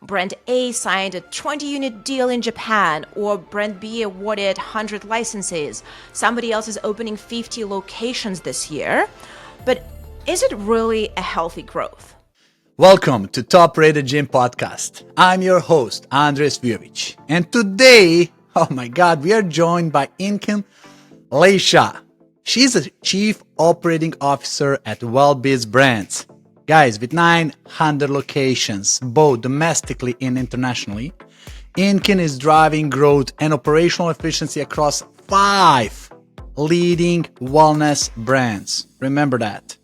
brand A signed a 20-unit deal in Japan, or brand B awarded 100 licenses. Somebody else is opening 50 locations this year. But is it really a healthy growth? Welcome to Top Rated Gym Podcast. I'm your host, Andre Cvijovic. And today, oh my God, we are joined by Ankin Laysha. She's a Chief Operating Officer at Well Biz Brands. Guys, with 900 locations, both domestically and internationally, Ankin is driving growth and operational efficiency across 5 leading wellness brands. Remember that.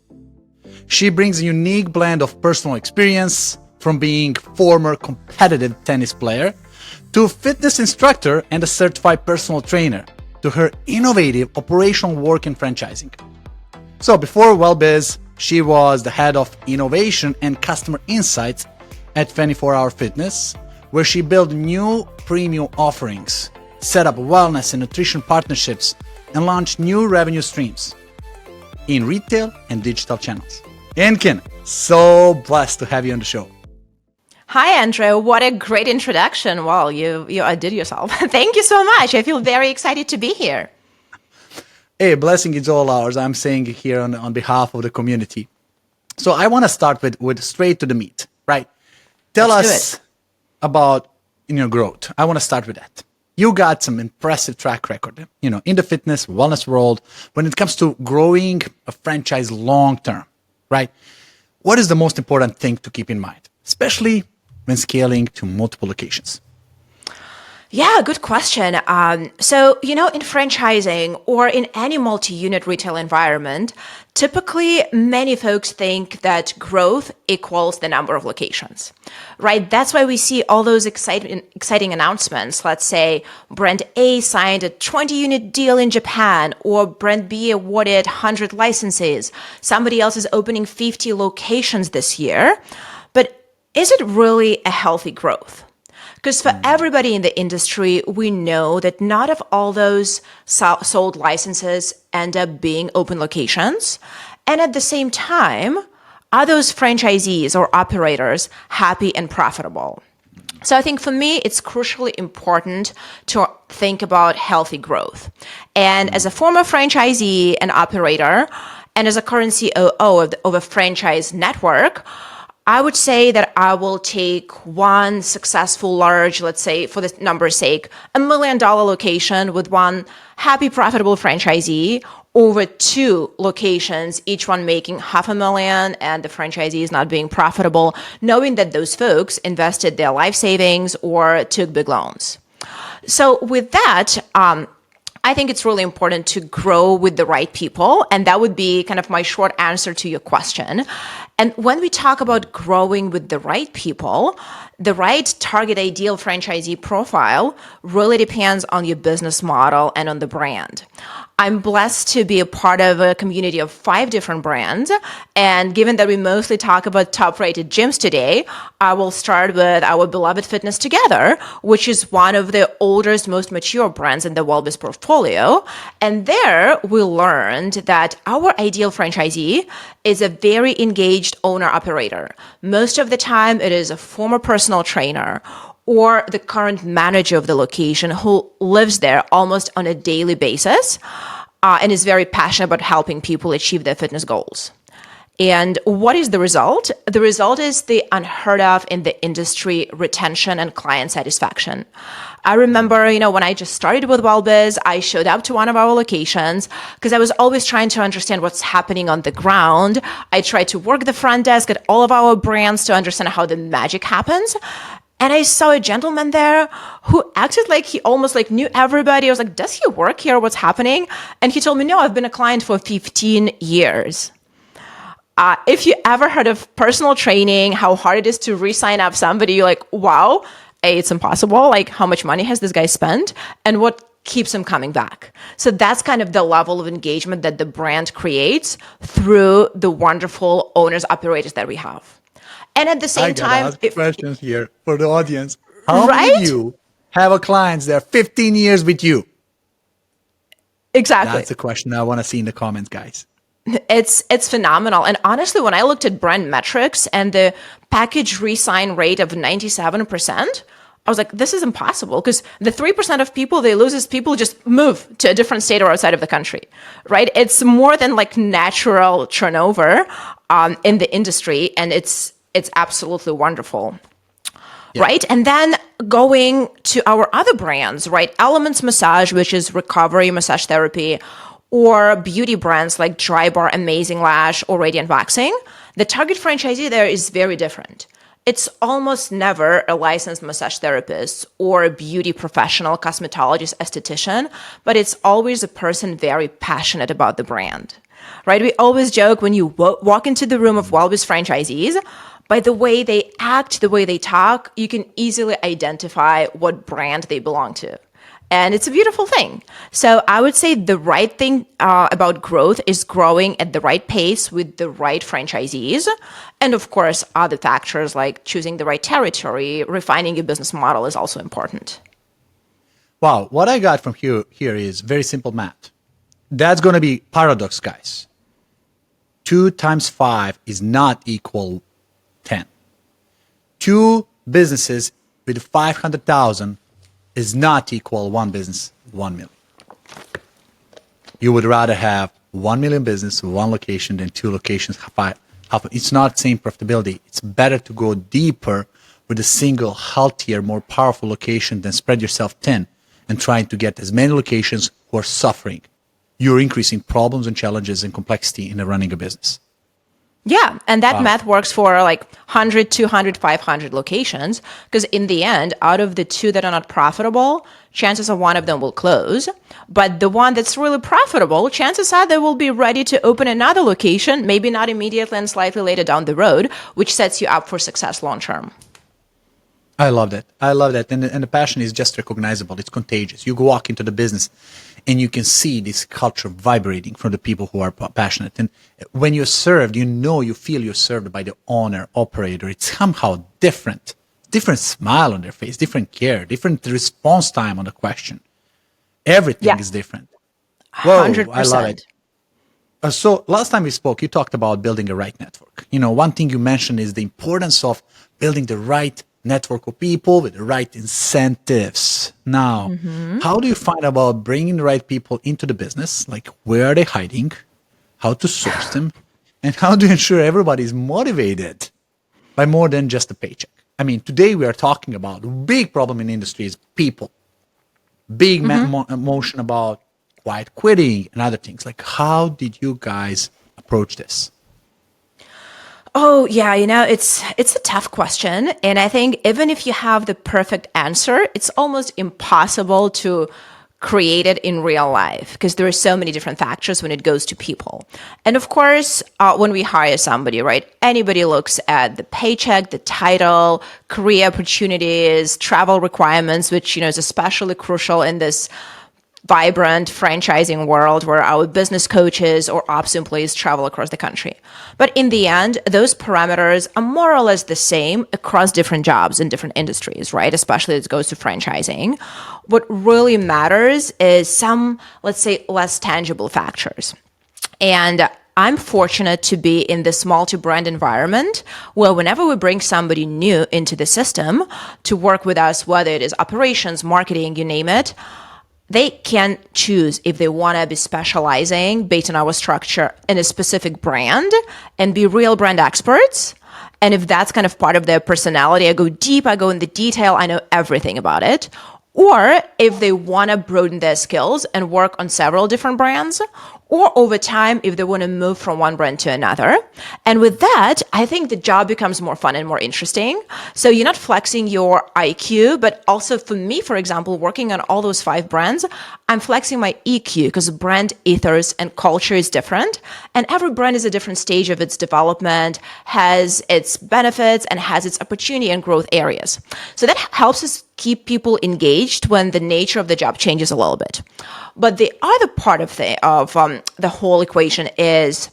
She brings a unique blend of personal experience, from being former competitive tennis player to fitness instructor and a certified personal trainer, to her innovative operational work in franchising. So before WellBiz, she was the head of innovation and customer insights at 24 Hour Fitness, where she built new premium offerings, set up wellness and nutrition partnerships, and launched new revenue streams in retail and digital channels. Ankin, so blessed to have you on the show. Hi, Andre. What a great introduction. Wow, you outdid yourself. Thank you so much. I feel very excited to be here. Hey, blessing is all ours. I'm saying it here on behalf of the community. So I want to start with straight to the meat, right? Tell us about your growth. I want to start with that. You got some impressive track record, in the fitness, wellness world when it comes to growing a franchise long term, right? What is the most important thing to keep in mind, especially when scaling to multiple locations? Yeah, good question. So, in franchising or in any multi-unit retail environment, typically many folks think that growth equals the number of locations, right? That's why we see all those exciting announcements. Let's say brand A signed a 20-unit deal in Japan, or brand B awarded 100 licenses. Somebody else is opening 50 locations this year. But is it really a healthy growth? Because for everybody in the industry, we know that not of all those sold licenses end up being open locations. And at the same time, are those franchisees or operators happy and profitable? So I think for me, it's crucially important to think about healthy growth. And as a former franchisee and operator, and as a current COO of a franchise network, I would say that I will take one successful large, let's say for the number's sake, $1 million location with one happy, profitable franchisee over 2 locations, each one making $500,000 and the franchisee is not being profitable, knowing that those folks invested their life savings or took big loans. So with that, I think it's really important to grow with the right people. And that would be kind of my short answer to your question. And when we talk about growing with the right people, the right target ideal franchisee profile really depends on your business model and on the brand. I'm blessed to be a part of a community of 5 different brands. And given that we mostly talk about top-rated gyms today, I will start with our beloved Fitness Together, which is one of the oldest, most mature brands in the Well Biz portfolio. And there we learned that our ideal franchisee is a very engaged owner-operator. Most of the time, it is a former personal trainer or the current manager of the location who lives there almost on a daily basis and is very passionate about helping people achieve their fitness goals. And what is the result? The result is the unheard of in the industry retention and client satisfaction. I remember, when I just started with WellBiz, I showed up to one of our locations because I was always trying to understand what's happening on the ground. I tried to work the front desk at all of our brands to understand how the magic happens. And I saw a gentleman there who acted like he almost knew everybody. I was like, does he work here? What's happening? And he told me, no, I've been a client for 15 years. If you ever heard of personal training, how hard it is to re-sign up somebody, you're like, wow, it's impossible. How much money has this guy spent? And what keeps him coming back? So that's kind of the level of engagement that the brand creates through the wonderful owners, operators that we have. And at the same time, ask questions here for the audience. How many of you have a clients that are 15 years with you? Exactly. That's a question I want to see in the comments, guys. It's phenomenal. And honestly, when I looked at brand metrics and the package re-sign rate of 97%, I was like, this is impossible, because the 3% of people they lose is people just move to a different state or outside of the country, right? It's more than like natural turnover in the industry, and it's absolutely wonderful. Yeah. Right. And then going to our other brands, right? Elements Massage, which is recovery massage therapy, or beauty brands like Dry Bar, Amazing Lash, or Radiant Waxing, the target franchisee there is very different. It's almost never a licensed massage therapist or a beauty professional, cosmetologist, esthetician, but it's always a person very passionate about the brand, right? We always joke when you walk into the room of Well Biz franchisees, by the way they act, the way they talk, you can easily identify what brand they belong to. And it's a beautiful thing. So I would say the right thing about growth is growing at the right pace with the right franchisees. And of course, other factors like choosing the right territory, refining your business model is also important. Wow, what I got from here is very simple math. That's going to be paradox, guys. 2 times 5 is not equal 10. 2 businesses with 500,000 is not equal 1 business, 1 million. You would rather have 1 million business, 1 location than 2 locations. It's not same profitability. It's better to go deeper with a single, healthier, more powerful location than spread yourself thin and trying to get as many locations who are suffering. You're increasing problems and challenges and complexity in running a business. Yeah, and that math works for like 100, 200, 500 locations, because in the end, out of the 2 that are not profitable, chances are one of them will close. But the one that's really profitable, chances are they will be ready to open another location, maybe not immediately and slightly later down the road, which sets you up for success long term. I love that. I love that. And the passion is just recognizable. It's contagious. You go walk into the business and you can see this culture vibrating from the people who are passionate. And when you're served, you feel you're served by the owner, operator. It's somehow different. Different smile on their face, different care, different response time on the question. Everything is different. Whoa, 100%. I love it. So last time we spoke, you talked about building a right network. One thing you mentioned is the importance of building the right network of people with the right incentives. Now, how do you find about bringing the right people into the business? Like, where are they hiding? How to source them? And how do you ensure everybody is motivated by more than just a paycheck? I mean, today we are talking about a big problem in the industry is people. Big emotion about quiet quitting and other things. Like, how did you guys approach this? Oh, yeah, it's a tough question. And I think even if you have the perfect answer, it's almost impossible to create it in real life, because there are so many different factors when it goes to people. And of course, when we hire somebody, right, anybody looks at the paycheck, the title, career opportunities, travel requirements, which, is especially crucial in this vibrant franchising world where our business coaches or ops employees travel across the country. But in the end, those parameters are more or less the same across different jobs in different industries, right? Especially as it goes to franchising. What really matters is some, let's say, less tangible factors. And I'm fortunate to be in this multi-brand environment where whenever we bring somebody new into the system to work with us, whether it is operations, marketing, you name it, they can choose if they want to be specializing based on our structure in a specific brand and be real brand experts. And if that's kind of part of their personality, I go deep, I go in the detail, I know everything about it. Or if they want to broaden their skills and work on several different brands, or over time, if they want to move from one brand to another. And with that, I think the job becomes more fun and more interesting. So you're not flexing your IQ, but also for me, for example, working on all those 5 brands, I'm flexing my EQ because brand ethos and culture is different. And every brand is a different stage of its development, has its benefits, and has its opportunity and growth areas. So that helps us keep people engaged when the nature of the job changes a little bit. But the other part of the whole equation is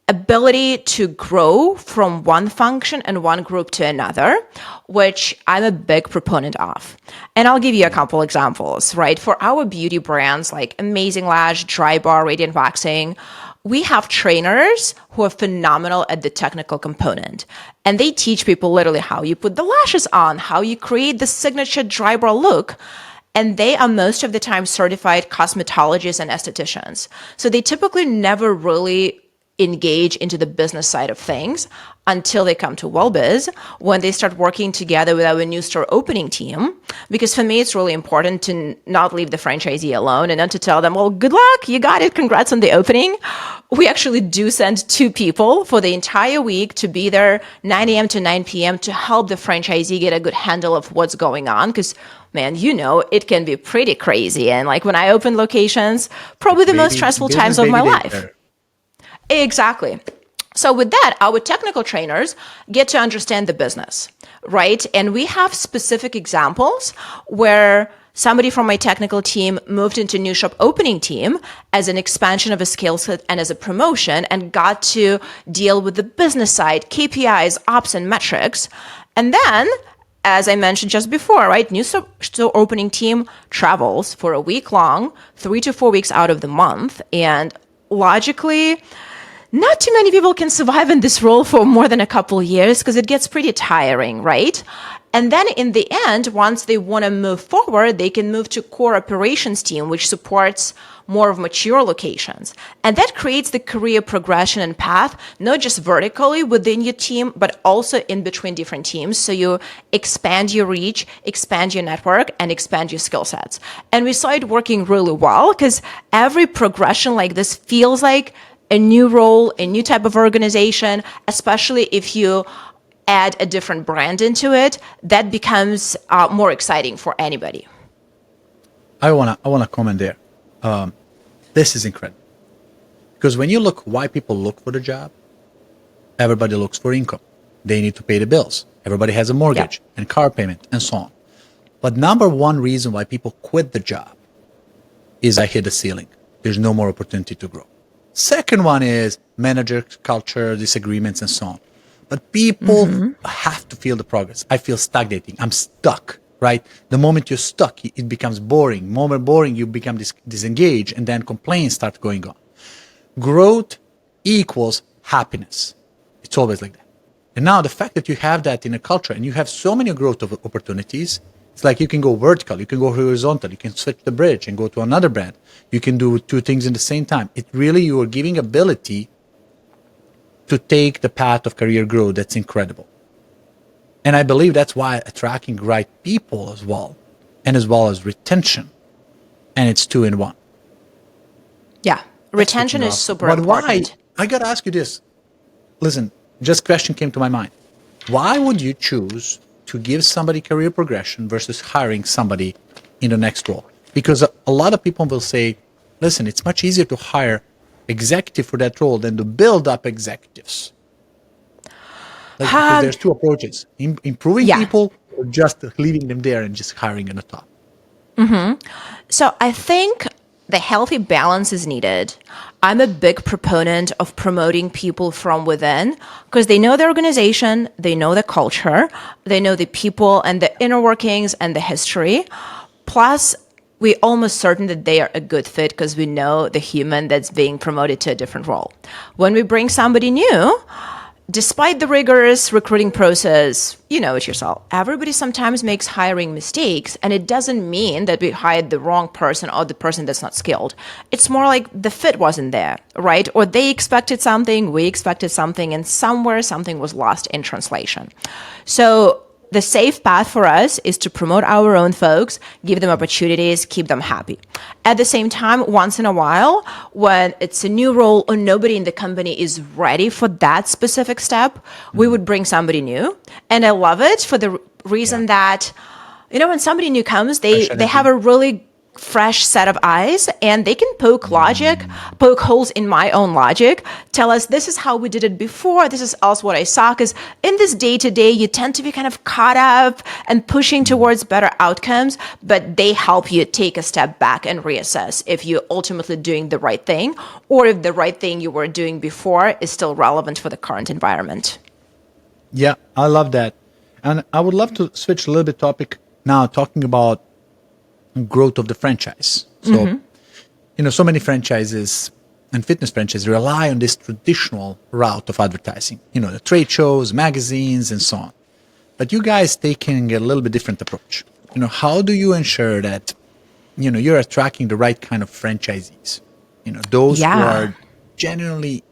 ability to grow from one function and one group to another, which I'm a big proponent of. And I'll give you a couple examples, right? For our beauty brands like Amazing Lash, Dry Bar, Radiant Waxing, we have trainers who are phenomenal at the technical component. And they teach people literally how you put the lashes on, how you create the signature dry brow look. And they are most of the time certified cosmetologists and estheticians. So they typically never really engage into the business side of things until they come to WellBiz, when they start working together with our new store opening team. Because for me, it's really important to not leave the franchisee alone and not to tell them, well, good luck, you got it, congrats on the opening. We actually do send 2 people for the entire week to be there 9 a.m. to 9 p.m. to help the franchisee get a good handle of what's going on. Because man, it can be pretty crazy. And like when I opened locations, probably the most stressful times of my life. Exactly. So with that, our technical trainers get to understand the business, right? And we have specific examples where somebody from my technical team moved into new shop opening team as an expansion of a skill set and as a promotion, and got to deal with the business side, KPIs, ops, and metrics. And then, as I mentioned just before, right, new store opening team travels for a week long, 3 to 4 weeks out of the month. And logically, not too many people can survive in this role for more than a couple years because it gets pretty tiring, right? And then in the end, once they want to move forward, they can move to core operations team, which supports more of mature locations. And that creates the career progression and path, not just vertically within your team, but also in between different teams. So you expand your reach, expand your network, and expand your skill sets. And we saw it working really well because every progression like this feels like a new role, a new type of organization, especially if you add a different brand into it, that becomes more exciting for anybody. I wanna comment there. This is incredible, because when you look why people look for the job, everybody looks for income. They need to pay the bills. Everybody has a mortgage and car payment and so on. But number one reason why people quit the job is I hit the ceiling. There's no more opportunity to grow. Second one is manager culture, disagreements, and so on. But people have to feel the progress. I feel stagnating. I'm stuck, right? The moment you're stuck, it becomes boring. More boring, you become disengaged, and then complaints start going on. Growth equals happiness. It's always like that. And now the fact that you have that in a culture and you have so many growth opportunities, it's like you can go vertical, you can go horizontal, you can switch the bridge and go to another brand. You can do 2 things in the same time. It really, you are giving ability to take the path of career growth. That's incredible. And I believe that's why attracting right people as well, and as well as retention. And it's 2 in 1. Yeah. Retention is super but important. Why? I got to ask you this. Listen, just question came to my mind. Why would you choose to give somebody career progression versus hiring somebody in the next role? Because a lot of people will say, listen, it's much easier to hire executive for that role than to build up executives. Because there's 2 approaches, improving people or just leaving them there and just hiring in the top. So I think the healthy balance is needed. I'm a big proponent of promoting people from within because they know the organization, they know the culture, they know the people and the inner workings and the history. Plus, we're almost certain that they are a good fit because we know the human that's being promoted to a different role. When we bring somebody new, despite the rigorous recruiting process, you know it yourself, everybody sometimes makes hiring mistakes, and it doesn't mean that we hired the wrong person or the person that's not skilled. It's more like the fit wasn't there, right? Or they expected something, we expected something, and somewhere something was lost in translation. So the safe path for us is to promote our own folks, give them opportunities, keep them happy. At the same time, once in a while, when it's a new role or nobody in the company is ready for that specific step, we would bring somebody new. And I love it for the reason that, when somebody new comes, they have a really fresh set of eyes, and they can poke holes in my own logic, tell us this is how we did it before, this is also what I saw, because in this day-to-day, you tend to be kind of caught up and pushing towards better outcomes, but they help you take a step back and reassess if you're ultimately doing the right thing, or if the right thing you were doing before is still relevant for the current environment. Yeah, I love that. And I would love to switch a little bit topic now, talking about growth of the franchise. So, so many franchises and fitness franchises rely on this traditional route of advertising, the trade shows, magazines, and so on. But you guys taking a little bit different approach. How do you ensure that, you're attracting the right kind of franchisees? Those who are genuinely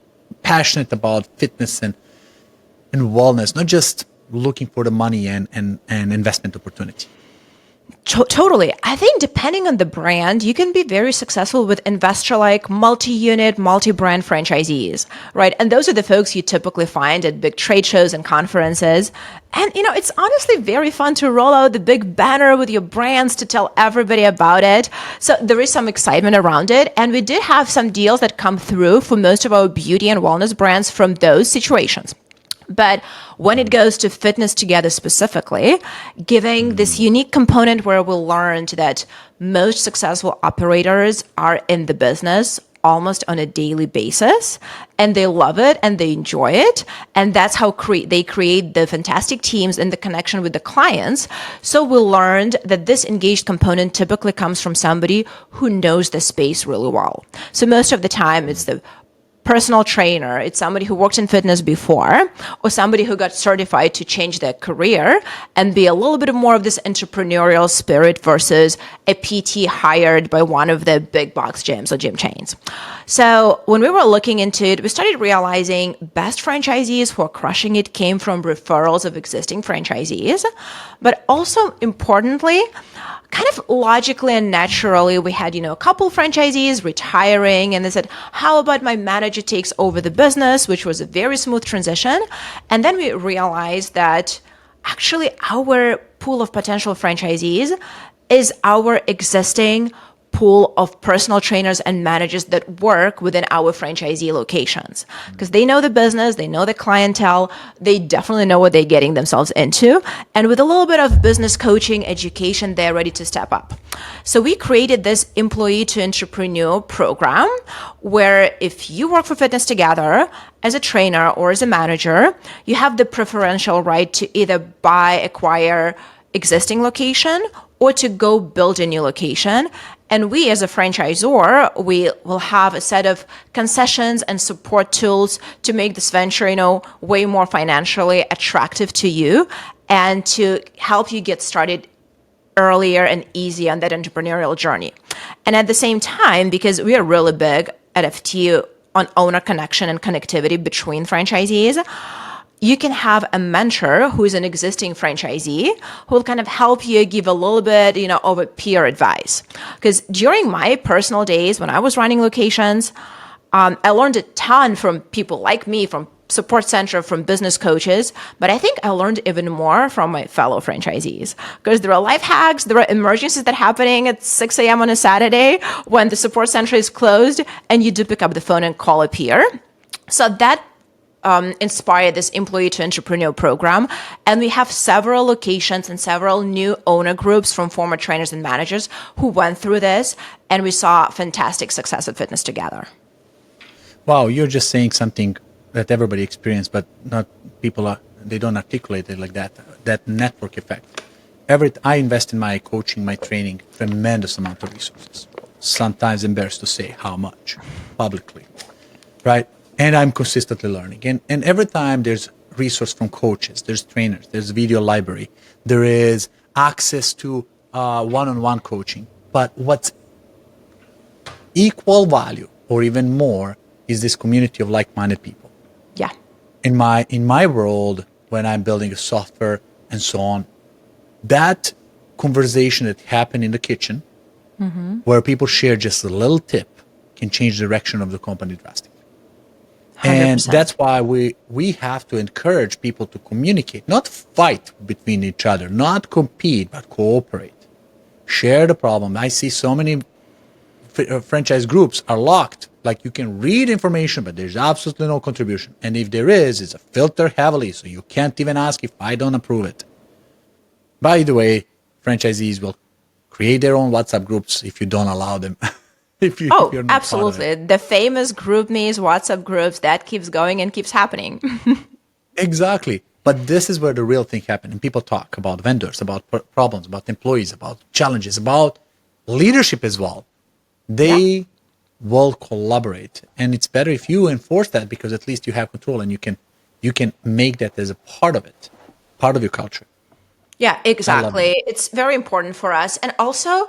passionate about fitness and wellness, not just looking for the money and investment opportunity. Totally. I think depending on the brand, you can be very successful with investor-like multi-unit, multi-brand franchisees, right? And those are the folks you typically find at big trade shows and conferences. And, it's honestly very fun to roll out the big banner with your brands to tell everybody about it. So there is some excitement around it. And we did have some deals that come through for most of our beauty and wellness brands from those situations. But when it goes to Fitness Together specifically, giving this unique component where we learned that most successful operators are in the business almost on a daily basis, and they love it and they enjoy it. And that's how they create the fantastic teams and the connection with the clients. So we learned that this engaged component typically comes from somebody who knows the space really well. So most of the time it's the personal trainer, it's somebody who worked in fitness before, or somebody who got certified to change their career and be a little bit more of this entrepreneurial spirit versus a PT hired by one of the big box gyms or gym chains. So when we were looking into it, we started realizing best franchisees who are crushing it came from referrals of existing franchisees, but also importantly, kind of logically and naturally, we had, a couple franchisees retiring, and they said, how about my manager takes over the business, which was a very smooth transition. And then we realized that actually our pool of potential franchisees is our existing pool of personal trainers and managers that work within our franchisee locations, because they know the business, they know the clientele, they definitely know what they're getting themselves into. And with a little bit of business coaching, education, they're ready to step up. So we created this employee to entrepreneur program where if you work for Fitness Together as a trainer or as a manager, you have the preferential right to either buy, acquire existing location or to go build a new location. And we as a franchisor, we will have a set of concessions and support tools to make this venture, way more financially attractive to you and to help you get started earlier and easier on that entrepreneurial journey. And at the same time, because we are really big at FT on owner connection and connectivity between franchisees, you can have a mentor who is an existing franchisee who will kind of help you give a little bit, of peer advice. Because during my personal days when I was running locations, I learned a ton from people like me, from support center, from business coaches, but I think I learned even more from my fellow franchisees because there are life hacks, there are emergencies that are happening at 6 a.m. on a Saturday when the support center is closed and you do pick up the phone and call a peer. So that inspired this employee to entrepreneur program. And we have several locations and several new owner groups from former trainers and managers who went through this. And we saw fantastic success at Fitness Together. Wow, you're just saying something that everybody experienced, but not they don't articulate it like that. That network effect. I invest in my coaching, my training, tremendous amount of resources. Sometimes embarrassed to say how much publicly, right? And I'm consistently learning. And every time there's resource from coaches, there's trainers, there's video library, there is access to one-on-one coaching. But what's equal value or even more is this community of like-minded people. Yeah. In my world, when I'm building a software and so on, that conversation that happened in the kitchen, where people share just a little tip, can change the direction of the company drastically. 100%. And that's why we have to encourage people to communicate, not fight between each other, not compete, but cooperate. Share the problem. I see so many franchise groups are locked. Like you can read information, but there's absolutely no contribution. And if there is, it's a filter heavily, so you can't even ask if I don't approve it. By the way, franchisees will create their own WhatsApp groups if you don't allow them. if you're not absolutely. The famous GroupMe's, WhatsApp groups, that keeps going and keeps happening. Exactly. But this is where the real thing happens. And people talk about vendors, about problems, about employees, about challenges, about leadership as well. They will collaborate. And it's better if you enforce that, because at least you have control and you can make that as a part of it, part of your culture. Yeah, I love that. exactly. It's very important for us. And also,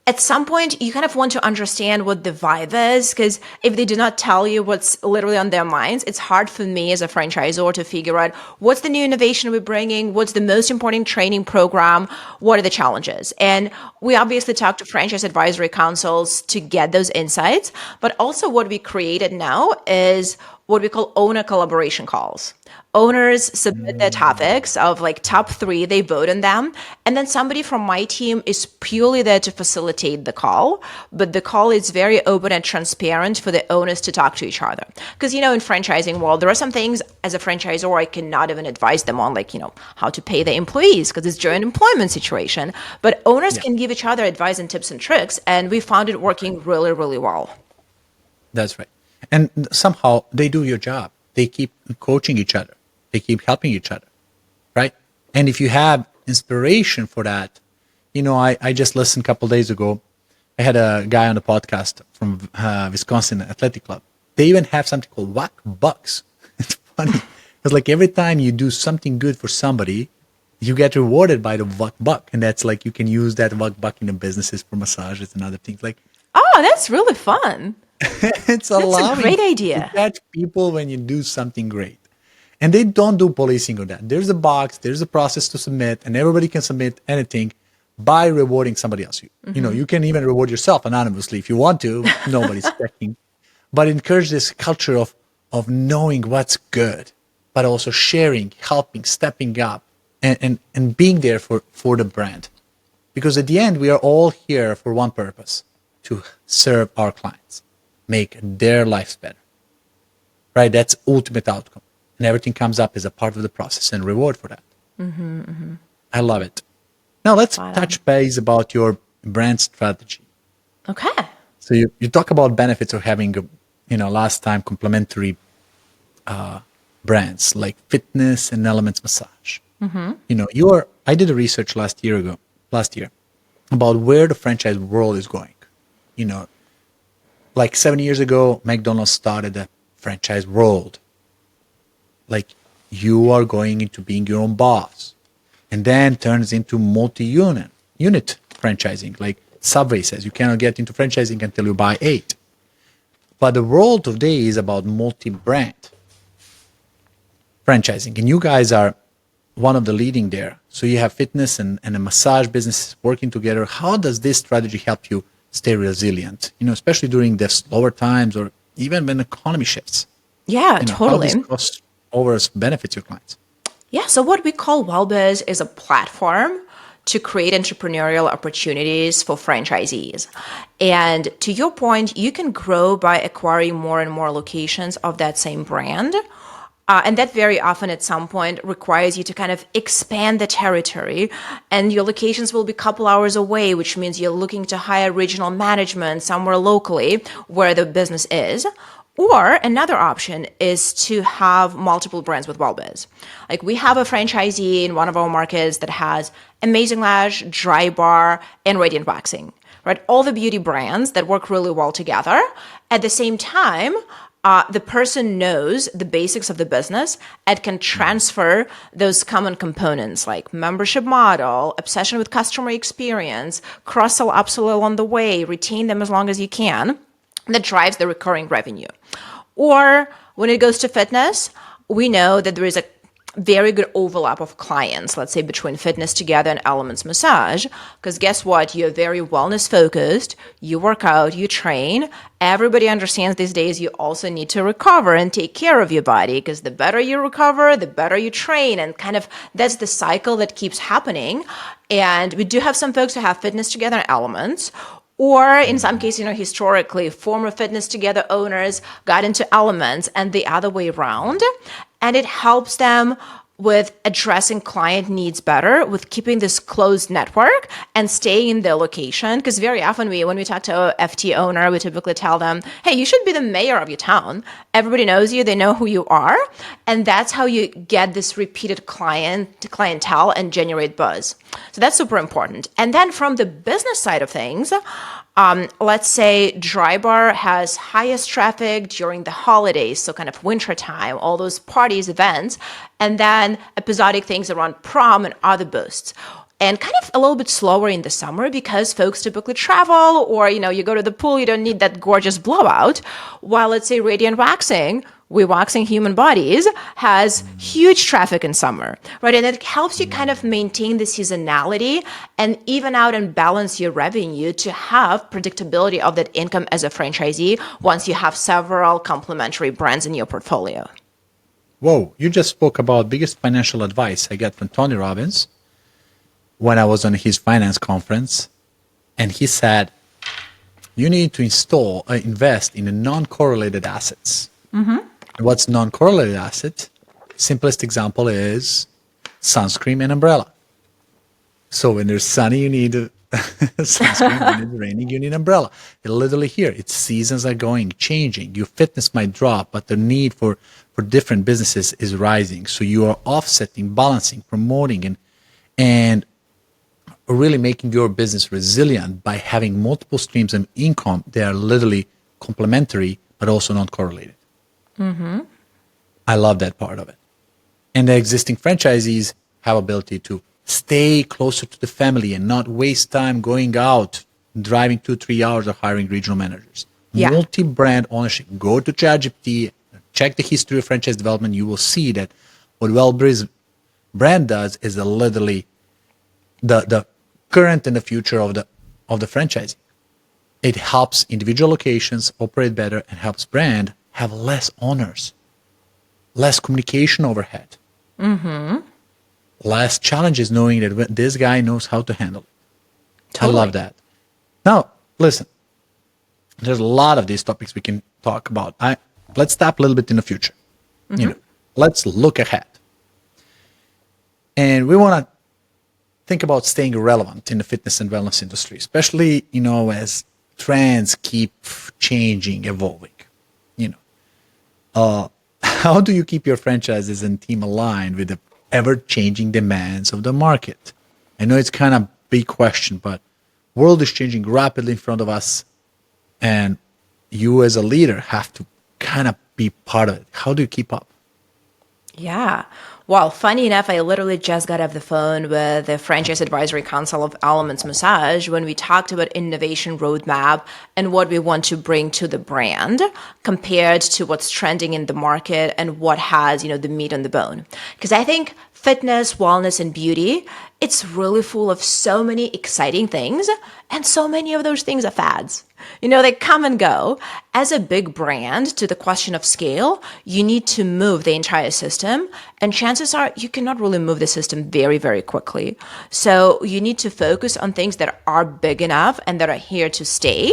at some point, you kind of want to understand what the vibe is, because if they do not tell you what's literally on their minds, it's hard for me as a franchisor to figure out what's the new innovation we're bringing, what's the most important training program, what are the challenges. And we obviously talk to franchise advisory councils to get those insights. But also, what we created now is what we call owner collaboration calls. Owners submit their topics of like top 3, they vote on them, and then somebody from my team is purely there to facilitate the call. But the call is very open and transparent for the owners to talk to each other. Because, in franchising world, there are some things as a franchisor I cannot even advise them on, like, how to pay the employees because it's joint employment situation. But owners Yeah, can give each other advice and tips and tricks, and we found it working really, really well. that's right. And somehow they do your job. They keep coaching each other. They keep helping each other, right? And if you have inspiration for that, I just listened a couple days ago. I had a guy on the podcast from Wisconsin Athletic Club. They even have something called Whack Bucks. It's funny. It's like every time you do something good for somebody, you get rewarded by the Whack Buck. And that's like you can use that Whack Buck in the businesses for massages and other things. Like Oh, that's really fun. it's That's a allowing great to idea. catch people when you do something great. And they don't do policing on that. There's a box, there's a process to submit, and everybody can submit anything by rewarding somebody else. You can even reward yourself anonymously if you want to. Nobody's checking. But encourage this culture of knowing what's good, but also sharing, helping, stepping up, and being there for the brand. Because at the end, we are all here for one purpose, to serve our clients, make their lives better. Right? That's ultimate outcome. And everything comes up as a part of the process and reward for that. I love it. Now let's Spot on. touch base about your brand strategy. Okay. So you talk about benefits of having, last time complementary brands like fitness and elements massage. I did a research last year about where the franchise world is going. Like 7 years ago, McDonald's started a franchise world. Like you are going into being your own boss, and then turns into unit franchising. Like Subway says, you cannot get into franchising until you buy 8. But the world today is about multi-brand franchising, and you guys are one of the leading there. So you have fitness and a massage business working together. How does this strategy help you stay resilient? Especially during the slower times or even when the economy shifts. Yeah, How totally. this crossovers benefits your clients. Yeah, so what we call WellBiz is a platform to create entrepreneurial opportunities for franchisees. And to your point, you can grow by acquiring more and more locations of that same brand. And that very often at some point requires you to kind of expand the territory, and your locations will be a couple hours away, which means you're looking to hire regional management somewhere locally where the business is. Or another option is to have multiple brands with WellBiz. Like we have a franchisee in one of our markets that has Amazing Lash, Dry Bar, and Radiant Waxing, right? All the beauty brands that work really well together. At the same time, the person knows the basics of the business and can transfer those common components like membership model, obsession with customer experience, cross-sell, upsell along the way, retain them as long as you can. That drives the recurring revenue. Or when it goes to fitness, we know that there is a very good overlap of clients, let's say between fitness together and elements massage. Because guess what? You're very wellness focused. You work out, you train. Everybody understands these days you also need to recover and take care of your body, because the better you recover, the better you train. And kind of that's the cycle that keeps happening. And we do have some folks who have fitness together and elements. Or in some cases, historically, former fitness together owners got into elements and the other way around. And it helps them with addressing client needs better, with keeping this closed network and staying in their location. Because very often when we talk to a FT owner, we typically tell them, hey, you should be the mayor of your town. Everybody knows you, they know who you are. And that's how you get this repeated clientele and generate buzz. So that's super important. And then from the business side of things, Let's say Dry Bar has highest traffic during the holidays, so kind of winter time, all those parties, events, and then episodic things around prom and other boosts. And kind of a little bit slower in the summer because folks typically travel, or you go to the pool, you don't need that gorgeous blowout. While let's say Radiant Waxing, we waxing human bodies, has huge traffic in summer, right? And it helps you kind of maintain the seasonality and even out and balance your revenue to have predictability of that income as a franchisee once you have several complementary brands in your portfolio. Whoa, you just spoke about biggest financial advice I got from Tony Robbins when I was on his finance conference. And he said, you need to invest in a non-correlated assets. What's non-correlated asset? Simplest example is sunscreen and umbrella. So when there's sunny, you need sunscreen. When it's raining, you need umbrella. It's literally here. Its seasons are changing. Your fitness might drop, but the need for different businesses is rising. So you are offsetting, balancing, promoting, and really making your business resilient by having multiple streams of income. They are literally complementary, but also not correlated. I love that part of it. And the existing franchisees have ability to stay closer to the family and not waste time going out, driving 2-3 hours or hiring regional managers. Yeah. Multi-brand ownership. Go to ChatGPT, check the history of franchise development. You will see that what Well Biz brand does is literally the current and the future of the franchising. It helps individual locations operate better and helps brand have less owners, less communication overhead, less challenges knowing that this guy knows how to handle it. Totally. I love that. Now, listen, there's a lot of these topics we can talk about. Let's stop a little bit in the future. Let's look ahead. And we want to think about staying relevant in the fitness and wellness industry, especially, as trends keep changing, evolving. How do you keep your franchises and team aligned with the ever-changing demands of the market? I know it's kind of a big question, but world is changing rapidly in front of us, and you as a leader have to kind of be part of it. How do you keep up? Yeah. Well, funny enough, I literally just got off the phone with the Franchise Advisory Council of Elements Massage when we talked about innovation roadmap and what we want to bring to the brand compared to what's trending in the market and what has, the meat on the bone. Because I think fitness, wellness, and beauty, it's really full of so many exciting things, and so many of those things are fads. They come and go. As a big brand, to the question of scale, you need to move the entire system, and chances are you cannot really move the system very, very quickly. So you need to focus on things that are big enough and that are here to stay,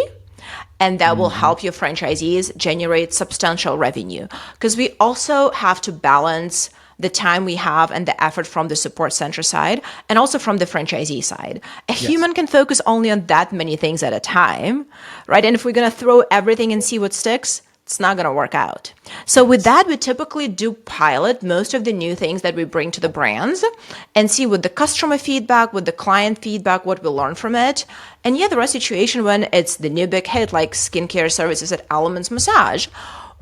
and that will help your franchisees generate substantial revenue. Because we also have to balance the time we have and the effort from the support center side and also from the franchisee side. A human can focus only on that many things at a time, right? And if we're going to throw everything and see what sticks, it's not going to work out. So with that, we typically do pilot most of the new things that we bring to the brands and see with the customer feedback, with the client feedback, what we learn from it. And there are situations when it's the new big hit, like skincare services at Elements Massage.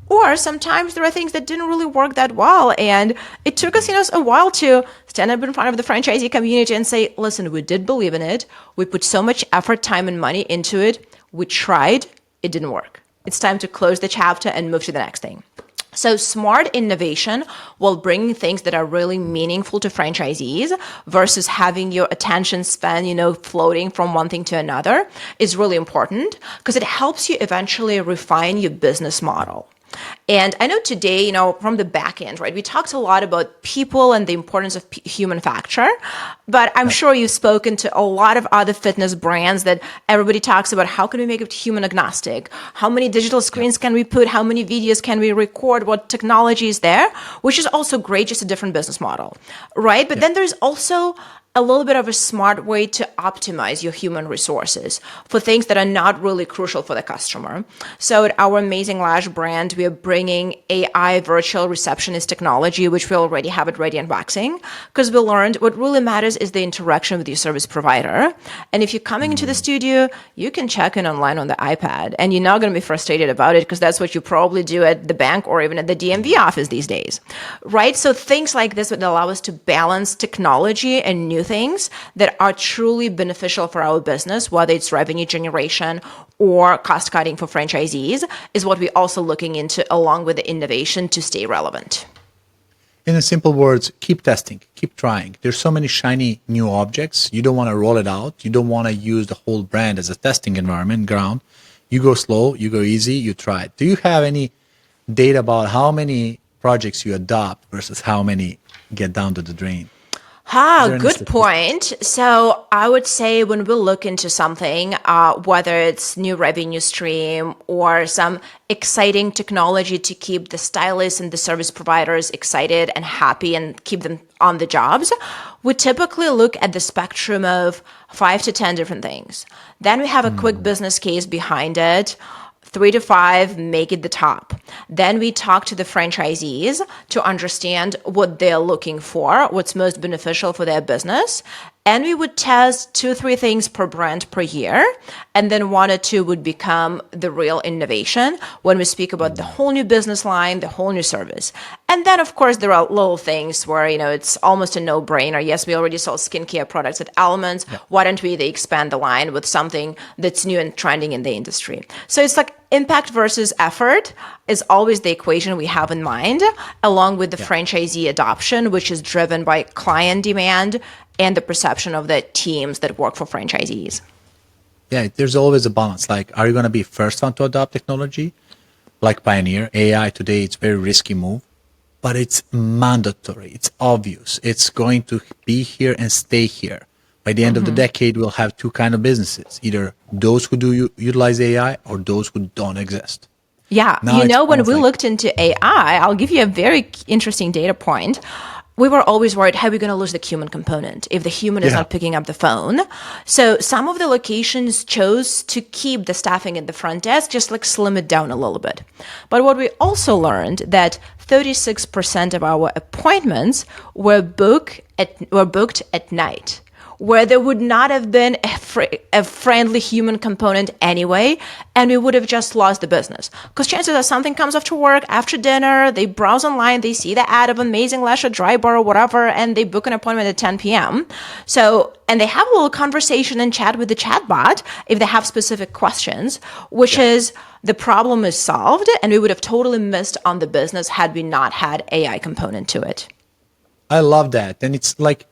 Or sometimes there are things that didn't really work that well. And it took us, a while to stand up in front of the franchisee community and say, listen, we did believe in it. We put so much effort, time, and money into it. We tried. It didn't work. It's time to close the chapter and move to the next thing. So smart innovation while bringing things that are really meaningful to franchisees versus having your attention span, floating from one thing to another is really important because it helps you eventually refine your business model. And I know today, from the back end, right, we talked a lot about people and the importance of human factor, but I'm sure you've spoken to a lot of other fitness brands that everybody talks about how can we make it human agnostic? How many digital screens can we put? How many videos can we record? What technology is there? Which is also great, just a different business model, right? But then there's also a little bit of a smart way to optimize your human resources for things that are not really crucial for the customer. So at our Amazing Lash brand, we are bringing AI virtual receptionist technology, which we already have it ready and waxing, because we learned what really matters is the interaction with your service provider. And if you're coming into the studio, you can check in online on the iPad, and you're not going to be frustrated about it because that's what you probably do at the bank or even at the DMV office these days, right? So things like this would allow us to balance technology and new things that are truly beneficial for our business, whether it's revenue generation or cost cutting for franchisees, is what we're also looking into along with the innovation to stay relevant. In simple words, keep testing, keep trying. There's so many shiny new objects. You don't want to roll it out. You don't want to use the whole brand as a testing environment, ground. You go slow, you go easy, you try it. Do you have any data about how many projects you adopt versus how many get down to the drain? Good point. So I would say when we look into something, whether it's new revenue stream or some exciting technology to keep the stylists and the service providers excited and happy and keep them on the jobs, we typically look at the spectrum of 5 to 10 different things. Then we have a quick business case behind it. 3 to 5 make it the top. Then we talk to the franchisees to understand what they're looking for, what's most beneficial for their business. And we would test 2-3 things per brand per year. And then 1 or 2 would become the real innovation when we speak about the whole new business line, the whole new service. And then, of course, there are little things where, it's almost a no-brainer. Yes, we already sell skincare products at Elements. Yeah. Why don't we expand the line with something that's new and trending in the industry? So it's like impact versus effort is always the equation we have in mind, along with the franchisee adoption, which is driven by client demand and the perception of the teams that work for franchisees. Yeah, there's always a balance. Like, are you going to be first one to adopt technology? Like Pioneer, AI today, it's a very risky move, but it's mandatory. It's obvious. It's going to be here and stay here. By the end of the decade, we'll have 2 kinds of businesses, either those who do utilize AI or those who don't exist. Yeah, now, when we looked into AI, I'll give you a very interesting data point. We were always worried, how are we going to lose the human component if the human is not picking up the phone? So some of the locations chose to keep the staffing at the front desk, just like slim it down a little bit. But what we also learned that 36% of our appointments were booked at night, where there would not have been a friendly human component anyway, and we would have just lost the business. Because chances are something comes after work, after dinner, they browse online, they see the ad of Amazing Lash or Dry Bar or whatever, and they book an appointment at 10 p.m. So, and they have a little conversation and chat with the chatbot if they have specific questions, which is the problem is solved, and we would have totally missed on the business had we not had AI component to it. I love that. And it's like,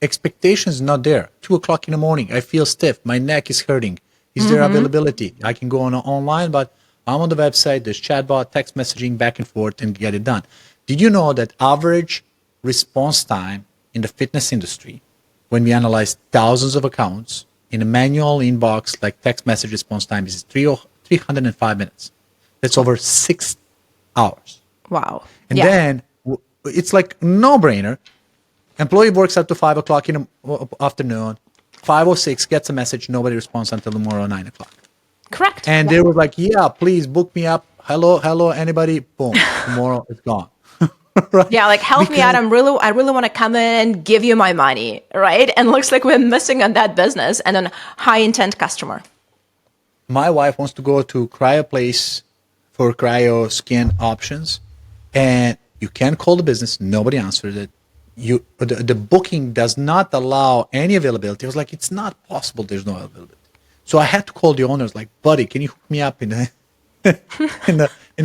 expectations not there. 2:00 in the morning, I feel stiff. My neck is hurting. Is there availability? I can go online, but I'm on the website. There's chatbot, text messaging, back and forth, and get it done. Did you know that average response time in the fitness industry, when we analyze thousands of accounts, in a manual inbox like text message response time is 305 minutes. That's over 6 hours. Wow. And then it's like no-brainer. Employee works up to 5:00 in the afternoon. 5:06 gets a message. Nobody responds until tomorrow 9:00. Correct. And they were like, "Yeah, please book me up. Hello, anybody?" Boom. Tomorrow it's gone. Right? Yeah, like help me out. I really want to come in and give you my money, right? And looks like we're missing on that business and a high intent customer. My wife wants to go to cryo place for cryo skin options, and you can't call the business. Nobody answered it. The booking does not allow any availability. I was like, it's not possible. There's no availability. So I had to call the owners, like, buddy, can you hook me up in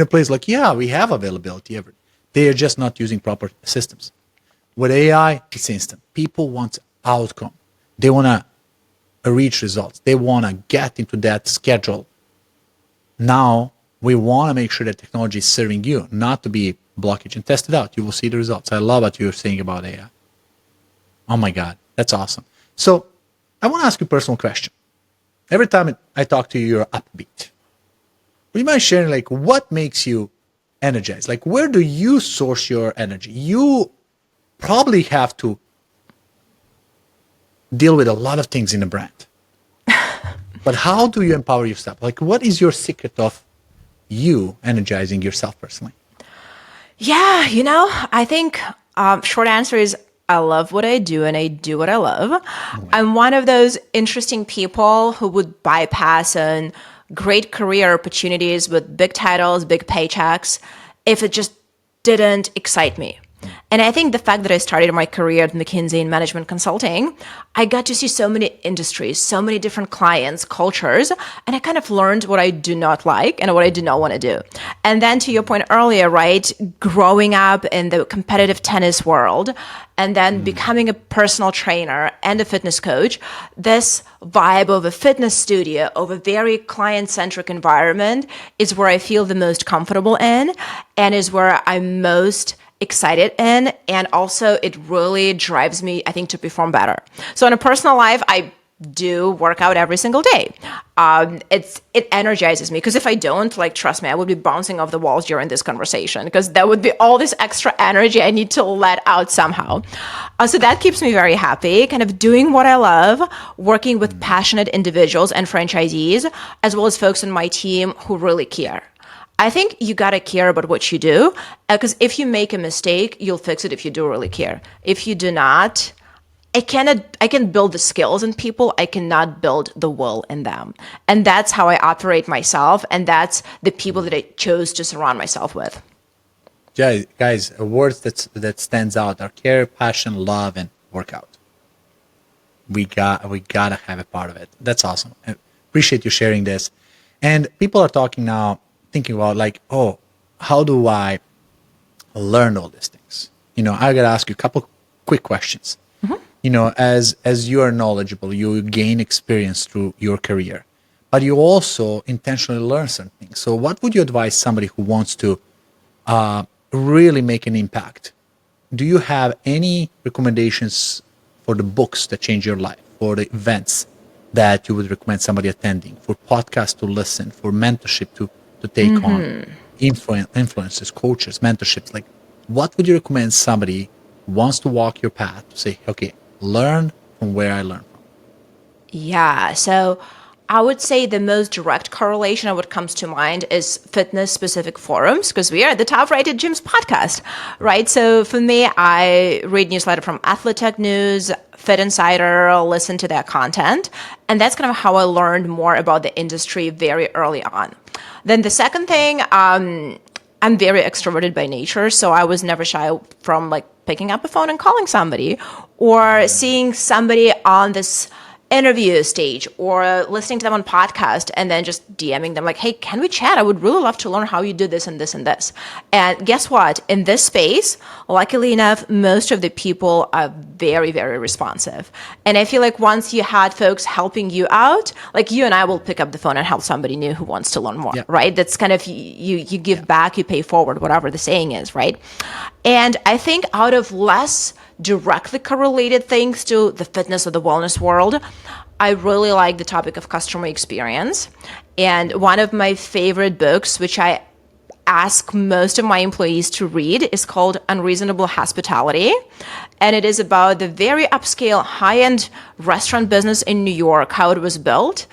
a place? Like, yeah, we have availability. They are just not using proper systems. With AI, it's instant. People want outcome. They want to reach results. They want to get into that schedule. Now we want to make sure that technology is serving you, not to be blockage, and test it out. You will see the results. I love what you're saying about AI. Oh my God, that's awesome. So I want to ask you a personal question. Every time I talk to you, you're upbeat. Would you mind sharing, like, what makes you energized? Like, where do you source your energy? You probably have to deal with a lot of things in a brand. But how do you empower yourself? Like, what is your secret of you energizing yourself personally? Yeah, I think short answer is I love what I do and I do what I love. I'm one of those interesting people who would bypass on great career opportunities with big titles, big paychecks, if it just didn't excite me. And I think the fact that I started my career at McKinsey in management consulting, I got to see so many industries, so many different clients, cultures, and I kind of learned what I do not like and what I do not want to do. And then to your point earlier, right, growing up in the competitive tennis world and then becoming a personal trainer and a fitness coach, this vibe of a fitness studio, of a very client-centric environment is where I feel the most comfortable in and is where I'm most excited in, and also it really drives me, I think, to perform better. So in a personal life, I do work out every single day. It energizes me, because if I don't, like, trust me, I would be bouncing off the walls during this conversation, because that would be all this extra energy I need to let out somehow. So that keeps me very happy, kind of doing what I love, working with passionate individuals and franchisees, as well as folks on my team who really care. I think you got to care about what you do, because if you make a mistake, you'll fix it if you do really care. If you do not, I can build the skills in people. I cannot build the will in them. And that's how I operate myself. And that's the people that I chose to surround myself with. Yeah, guys, words that stands out are care, passion, love, and workout. We gotta have a part of it. That's awesome. I appreciate you sharing this. And people are talking now, thinking about, like, oh, how do I learn all these things? I gotta ask you a couple quick questions. As you are knowledgeable, you gain experience through your career, but you also intentionally learn certain things. So what would you advise somebody who wants to really make an impact? Do you have any recommendations for the books that change your life, for the events that you would recommend somebody attending, for podcasts to listen, for mentorship to take on, influencers, coaches, mentorships? Like, what would you recommend somebody who wants to walk your path to say, okay, learn from where I learned from? Yeah. So I would say the most direct correlation of what comes to mind is fitness specific forums, because we are the top rated gyms podcast, right? So for me, I read newsletter from Athletech News, Fit Insider, listen to their content. And that's kind of how I learned more about the industry very early on. Then the second thing, I'm very extroverted by nature, so I was never shy from, like, picking up a phone and calling somebody, or seeing somebody on this interview stage, or listening to them on podcast and then just DMing them like, hey, can we chat? I would really love to learn how you do this and this and this. And guess what? In this space, luckily enough, most of the people are very, very responsive. And I feel like once you had folks helping you out, like you and I will pick up the phone and help somebody new who wants to learn more, right? That's kind of, you give back, you pay forward, whatever the saying is, right? And I think out of less directly correlated things to the fitness or the wellness world, I really like the topic of customer experience. And one of my favorite books, which I ask most of my employees to read, is called Unreasonable Hospitality. And it is about the very upscale, high-end restaurant business in New York, how it was built,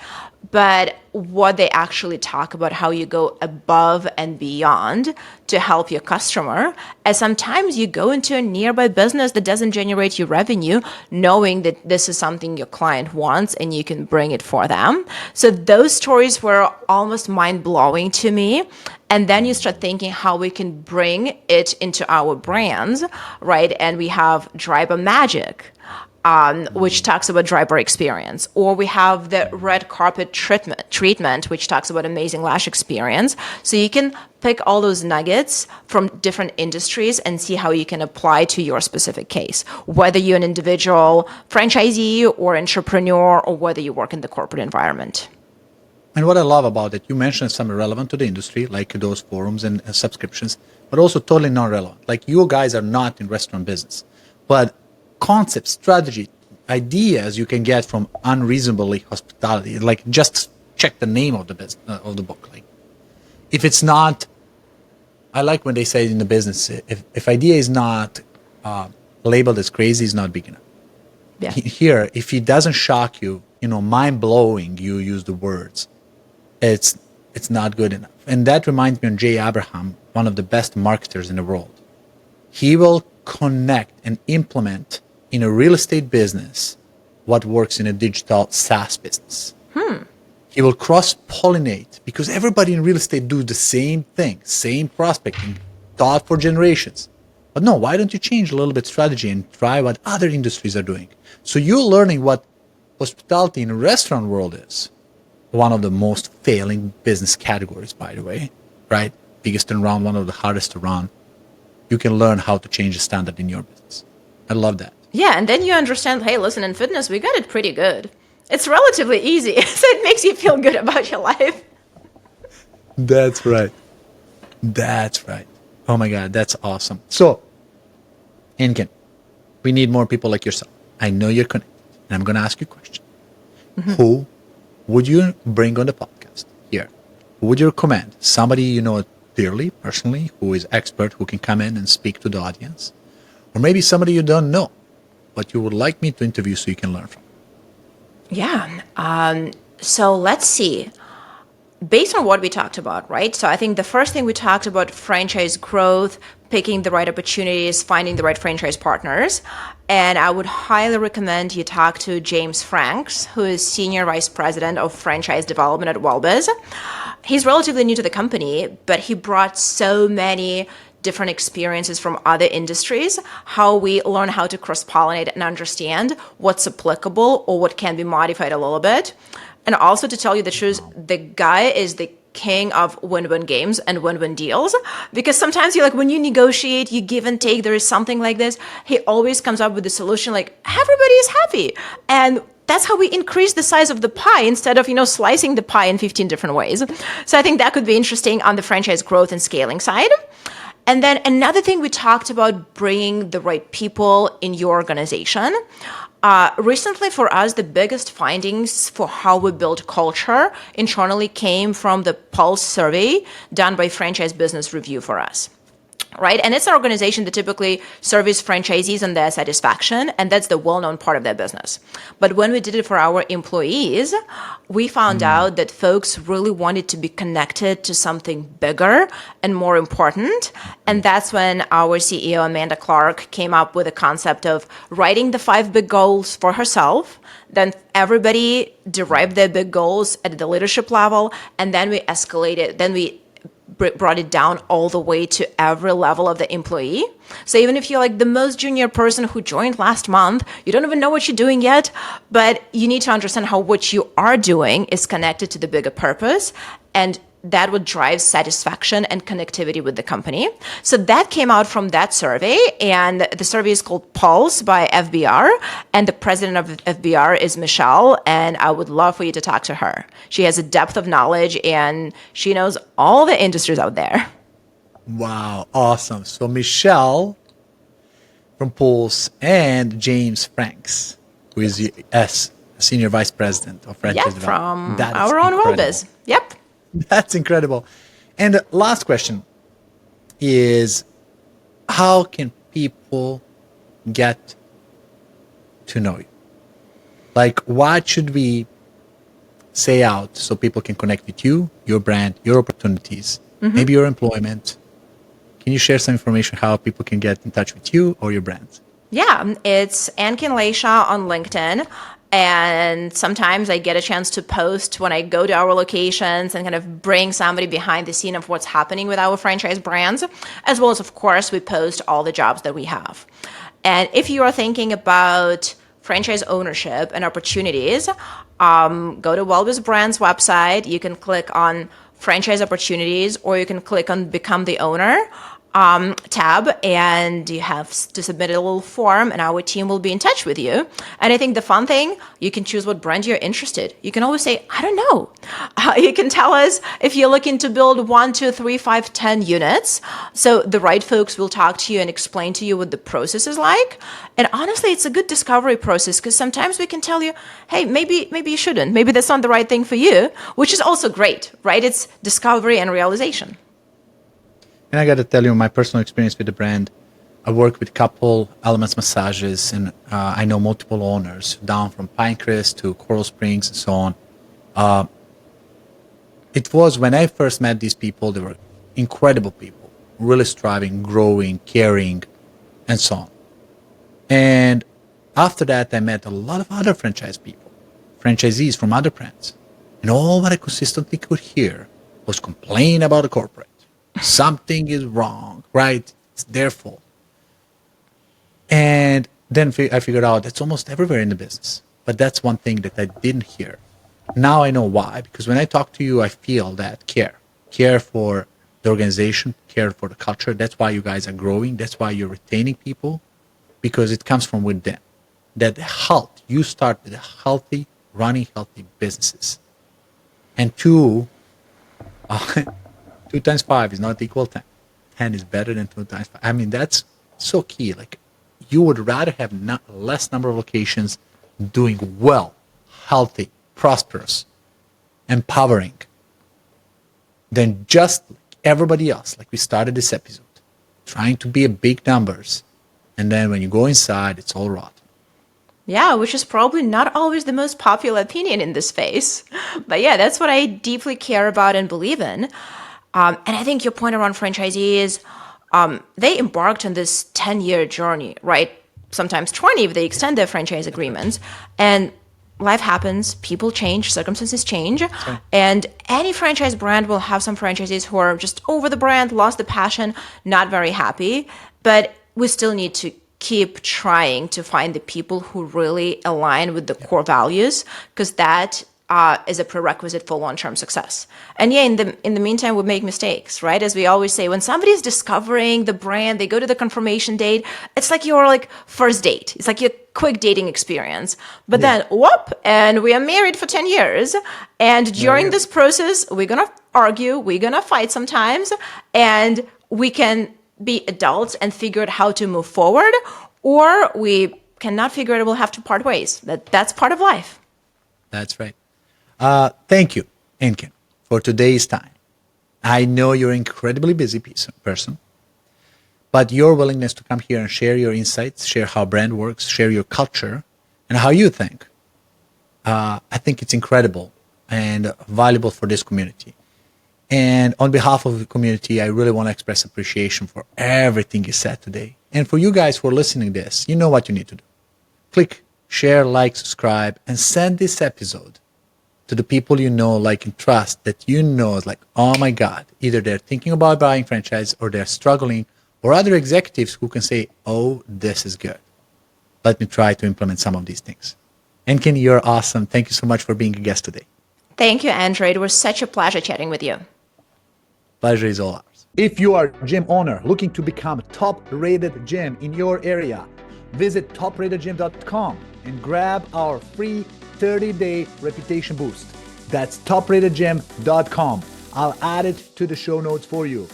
but what they actually talk about, how you go above and beyond to help your customer. As sometimes you go into a nearby business that doesn't generate you revenue, knowing that this is something your client wants and you can bring it for them. So those stories were almost mind-blowing to me. And then you start thinking how we can bring it into our brands, right? And we have Driver Magic, which talks about driver experience. Or we have the red carpet treatment, which talks about amazing lash experience. So you can pick all those nuggets from different industries and see how you can apply to your specific case, whether you're an individual franchisee or entrepreneur, or whether you work in the corporate environment. And what I love about it, you mentioned some relevant to the industry, like those forums and subscriptions, but also totally non-relevant. Like, you guys are not in restaurant business, but concepts, strategy, ideas you can get from Unreasonably Hospitality. Like, just check the name of the of the book. Like, if it's not, I like when they say in the business, if idea is not labeled as crazy, it's not big enough. Yeah. Here, if it doesn't shock you, mind blowing, you use the words, it's not good enough. And that reminds me of Jay Abraham, one of the best marketers in the world. He will connect and implement in a real estate business what works in a digital SaaS business. He will cross-pollinate because everybody in real estate do the same thing, same prospecting, thought for generations. But no, why don't you change a little bit strategy and try what other industries are doing? So you're learning what hospitality in the restaurant world is. One of the most failing business categories, by the way, right? Biggest turnaround, one of the hardest to run. You can learn how to change the standard in your business. I love that. Yeah, and then you understand, hey, listen, in fitness, we got it pretty good. It's relatively easy, so it makes you feel good about your life. That's right. That's right. Oh my God, that's awesome. So, Ankin, we need more people like yourself. I know you're connected, and I'm going to ask you a question. Who would you bring on the podcast here? Who would you recommend? Somebody you know dearly, personally, who is expert, who can come in and speak to the audience? Or maybe somebody you don't know, but you would like me to interview so you can learn from. Yeah. So let's see. Based on what we talked about, right? So I think the first thing we talked about franchise growth, picking the right opportunities, finding the right franchise partners. And I would highly recommend you talk to James Franks, who is Senior Vice President of Franchise Development at Well Biz. He's relatively new to the company, but he brought so many different experiences from other industries, how we learn how to cross-pollinate and understand what's applicable or what can be modified a little bit. And also, to tell you the truth, the guy is the king of win-win games and win-win deals, because sometimes when you negotiate, you give and take, there is something like this, he always comes up with a solution like everybody is happy. And that's how we increase the size of the pie instead of, slicing the pie in 15 different ways. So I think that could be interesting on the franchise growth and scaling side. And then another thing, we talked about bringing the right people in your organization. Recently for us, the biggest findings for how we build culture internally came from the Pulse survey done by Franchise Business Review for us. Right? And it's an organization that typically surveys franchisees on their satisfaction, and that's the well-known part of their business. But when we did it for our employees, we found out that folks really wanted to be connected to something bigger and more important. And that's when our CEO, Amanda Clark, came up with the concept of writing the 5 big goals for herself. Then everybody derived their big goals at the leadership level, and then we escalated, then we brought it down all the way to every level of the employee. So even if you're like the most junior person who joined last month, you don't even know what you're doing yet, but you need to understand how what you are doing is connected to the bigger purpose, and that would drive satisfaction and connectivity with the company. So that came out from that survey, and the survey is called Pulse by FBR, and the president of FBR is Michelle, and I would love for you to talk to her. She has a depth of knowledge, and she knows all the industries out there. Wow, awesome. So Michelle from Pulse and James Franks, who is Senior Vice President of Franchise Development. From our own Well Biz. Yep. That's incredible. And the last question is, how can people get to know you? Like, what should we say out so people can connect with you, your brand, your opportunities, maybe your employment? Can you share some information how people can get in touch with you or your brand? Yeah, it's Ankin Laysha on LinkedIn. And sometimes I get a chance to post when I go to our locations and kind of bring somebody behind the scene of what's happening with our franchise brands, as well as, of course, we post all the jobs that we have. And if you are thinking about franchise ownership and opportunities, go to WellBiz Brands website. You can click on franchise opportunities, or you can click on become the owner tab, and you have to submit a little form, and our team will be in touch with you. And I think the fun thing, you can choose what brand you're interested. You can always say, I don't know. You can tell us if you're looking to build 1, 2, 3, 5, 10 units. So the right folks will talk to you and explain to you what the process is like. And honestly, it's a good discovery process, because sometimes we can tell you, hey, maybe you shouldn't. Maybe that's not the right thing for you, which is also great, right? It's discovery and realization. And I got to tell you, my personal experience with the brand, I work with a couple Elements Massages, and I know multiple owners down from Pinecrest to Coral Springs and so on. It was when I first met these people, they were incredible people, really striving, growing, caring, and so on. And after that, I met a lot of other franchise people, franchisees from other brands. And all what I consistently could hear was complain about the corporate. Something is wrong, right? It's their fault. And then I figured out that's almost everywhere in the business. But that's one thing that I didn't hear. Now I know why, because when I talk to you, I feel that care for the organization, care for the culture. That's why you guys are growing. That's why you're retaining people, because it comes from within. That health, you start with healthy, running healthy businesses. And 2 times 5 is not equal 10. 10 is better than 2 times 5. I mean, that's so key. Like, you would rather have less number of locations doing well, healthy, prosperous, empowering, than just like everybody else, like we started this episode, trying to be a big numbers. And then when you go inside, it's all rotten. Yeah, which is probably not always the most popular opinion in this space. But yeah, that's what I deeply care about and believe in. And I think your point around franchisees, they embarked on this 10-year journey, right? Sometimes 20 if they extend their franchise agreements. And life happens, people change, circumstances change. Right. And any franchise brand will have some franchisees who are just over the brand, lost the passion, not very happy. But we still need to keep trying to find the people who really align with the core values, because that is a prerequisite for long-term success. And yeah, in the meantime, we make mistakes, right? As we always say, when somebody's discovering the brand, they go to the confirmation date. It's like your first date. It's like your quick dating experience. But then whoop, and we are married for 10 years. And during this process, we're gonna argue, we're gonna fight sometimes, and we can be adults and figure out how to move forward, or we cannot figure it, we'll have to part ways. That's part of life. That's right. Thank you, Ankin, for today's time. I know you're an incredibly busy person, but your willingness to come here and share your insights, share how brand works, share your culture, and how you think, I think it's incredible and valuable for this community. And on behalf of the community, I really want to express appreciation for everything you said today. And for you guys who are listening to this, you know what you need to do. Click, share, like, subscribe, and send this episode to the people you know, like, and trust, that you know is like, oh my God, either they're thinking about buying franchise or they're struggling, or other executives who can say, oh, this is good. Let me try to implement some of these things. Ankin, you're awesome. Thank you so much for being a guest today. Thank you, Andre. It was such a pleasure chatting with you. Pleasure is all ours. If you are a gym owner looking to become a top-rated gym in your area, visit topratedgym.com and grab our free 30-day reputation boost. That's topratedgym.com. I'll add it to the show notes for you.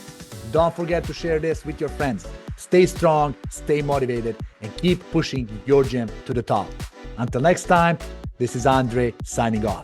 Don't forget to share this with your friends. Stay strong, stay motivated, and keep pushing your gym to the top. Until next time, this is Andre signing off.